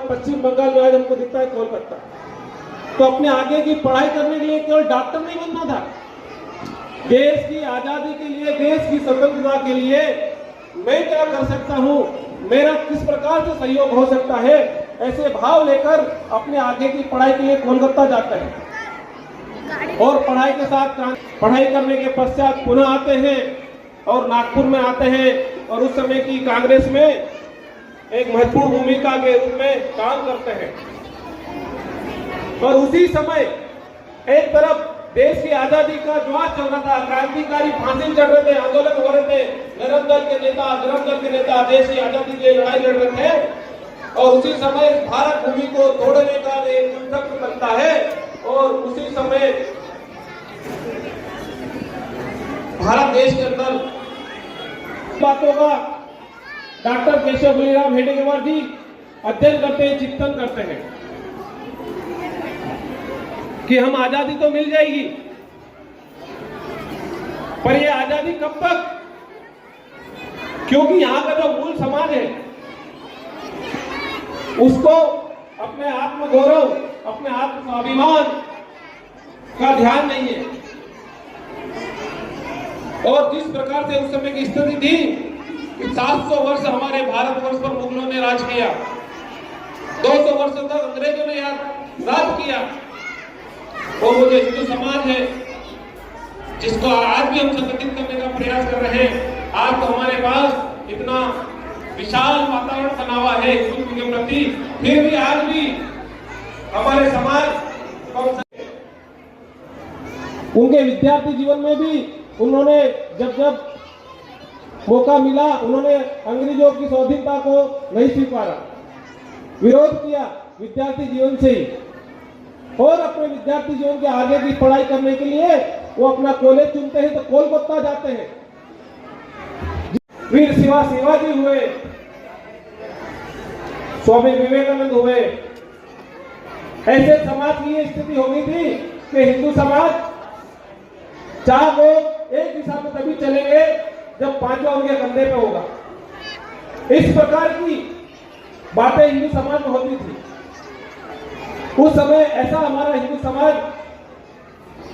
पश्चिम बंगाल में आज हमको दिखता है कोलकाता। तो अपने आगे की पढ़ाई करने के लिए केवल डॉक्टर नहीं बनना था, देश की आजादी के लिए, देश की स्वतंत्रता के लिए मैं क्या कर सकता हूं, मेरा किस प्रकार से सहयोग हो सकता है, ऐसे भाव लेकर अपने आगे की पढ़ाई के लिए कोलकाता जाते हैं और पढ़ाई के साथ पढ़ाई करने के पश्चात पुनः आते हैं और नागपुर में आते हैं और उस समय की कांग्रेस में एक महत्वपूर्ण भूमिका के रूप में काम करते हैं। और उसी समय एक तरफ देश की आजादी का ज्वार चल रहा था, क्रांतिकारी फांसी चढ़ रहे थे, आंदोलन हो रहे थे, नरम दल के नेता देश की आजादी के लिए लड़ाई लड़ रहे थे। और उसी समय भारत भूमि को तोड़ने का एक चक्र बनता है और उसी समय भारत देश के अंदर बातों का डॉक्टर केशव बलिराम हेडगेवार जी अध्ययन करते हैं, चिंतन करते हैं कि हम आजादी तो मिल जाएगी, पर ये आजादी कब तक, क्योंकि यहां का जो मूल समाज है उसको अपने आत्मगौरव, अपने आत्म स्वाभिमान का ध्यान नहीं है। और जिस प्रकार से उस समय की स्थिति थी कि 700 वर्ष हमारे भारतवर्ष पर मुगलों ने राज किया, 200 वर्ष तक अंग्रेजों ने राज किया, और वो जो हिंदू समाज है जिसको आज भी हम संगठित करने का प्रयास कर रहे हैं, आज तो हमारे पास इतना विशाल वातावरण बना हुआ है हिंदुत्व के प्रति, फिर भी आज भी हमारे समाज उनके विद्यार्थी जीवन में भी उन्होंने जब मौका मिला उन्होंने अंग्रेजों की स्वाधीनता को नहीं स्वीकारा, विरोध किया विद्यार्थी जीवन से ही, और अपने विद्यार्थी जीवन के आगे की पढ़ाई करने के लिए वो अपना कॉलेज चुनते हैं तो कोलकाता जाते हैं। वीर शिवाजी हुए, स्वामी विवेकानंद हुए, ऐसे समाज की ये स्थिति हो गई थी कि हिंदू समाज 4 लोग एक दिशा में तभी चलेंगे जब 5वां उनके कंधे पे होगा। इस प्रकार की बातें हिंदू समाज में होती थी। उस समय ऐसा हमारा हिंदू समाज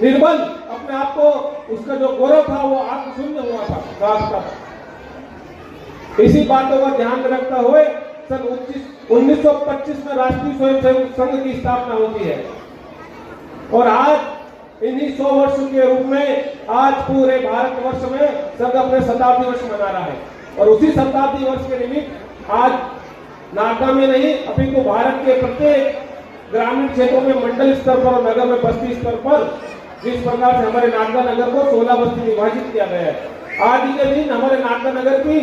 निर्बल, अपने आप को, उसका जो गौरव था वो आत्मशून्य हुआ था। इसी बातों का ध्यान में रखते हुए सन 1925 में राष्ट्रीय स्वयंसेवक संघ की स्थापना होती है और आज इन्हीं 100 वर्ष के रूप में आज पूरे भारतवर्ष में संघ अपने शताब्दी वर्ष मना रहा है। और उसी शताब्दी वर्ष के निमित्त आज नागदा में नहीं अपितु भारत के प्रत्येक ग्रामीण क्षेत्रों में मंडल स्तर पर और नगर में बस्ती स्तर पर जिस प्रकार से हमारे नागदा नगर को 16 बस्ती विभाजित किया गया है, आज ही के दिन हमारे नागदा नगर की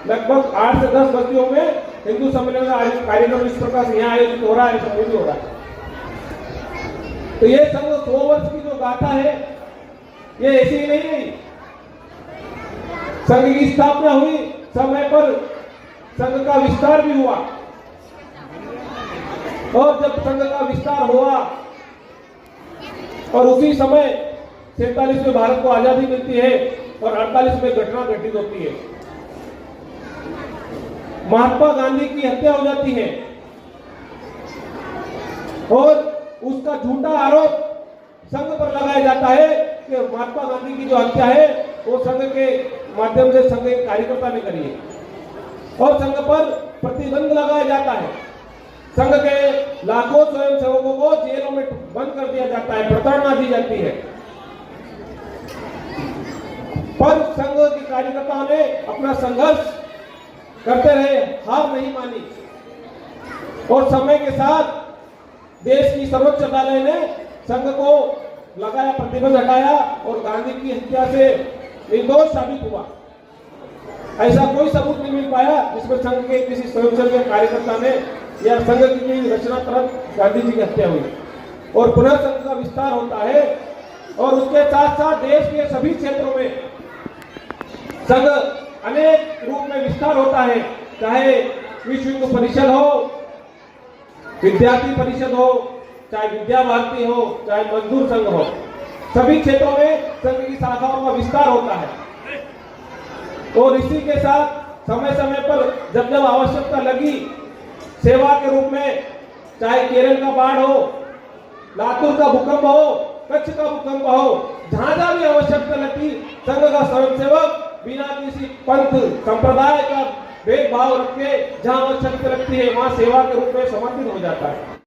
लगभग 8 से 10 बस्तियों में हिंदू सम्मेलन का कार्यक्रम इस प्रकार से यहाँ आयोजित हो रहा है, संबोधित हो रहा है। तो ये संघ 100 वर्ष की जो गाथा है ये ऐसी ही नहीं रही। संघ की स्थापना हुई, समय पर संघ का विस्तार भी हुआ, और जब संघ का विस्तार हुआ और उसी समय 47 में भारत को आजादी मिलती है और 48 में घटना घटित होती है, महात्मा गांधी की हत्या हो जाती है और उसका झूठा आरोप संघ पर लगाया जाता है कि महात्मा गांधी की जो हत्या है वो संघ के माध्यम से संघ के कार्यकर्ता ने करी है और संघ पर प्रतिबंध लगाया जाता है। संघ के लाखों स्वयंसेवकों को जेलों में बंद कर दिया जाता है, प्रताड़ना दी जाती है, पर संघ के कार्यकर्ताओं ने अपना संघर्ष करते रहे, हार नहीं मानी और समय के साथ देश की सर्वोच्च अदालत ने संघ को लगाया प्रतिबंध हटाया और गांधी की हत्या से निर्दोष साबित हुआ। ऐसा कोई सबूत नहीं मिल पाया जिसमें संघ के किसी स्वयंसेवक कार्यकर्ता ने या संघ की रचना तरफ गांधी जी की हत्या हुई और पुनः संघ का विस्तार होता है और उसके साथ साथ देश के सभी क्षेत्रों में संघ अनेक रूप में विस्तार होता है, चाहे विश्व हिंदू परिषद हो, विद्यार्थी परिषद हो, चाहे विद्या भारती हो, चाहे मजदूर संघ हो, सभी क्षेत्रों में संघ की शाखाओं का विस्तार होता है। और इसी के साथ समय समय पर जब जब आवश्यकता लगी सेवा के रूप में, चाहे केरल का बाढ़ हो, लातूर का भूकंप हो, कच्छ का भूकंप हो, जहां जहां भी आवश्यकता लगती, संघ का स्वयंसेवक बिना किसी पंथ संप्रदाय का भेदभाव रख के जहां आवश्यकता लगती है वहां सेवा के रूप में समर्पित हो जाता है।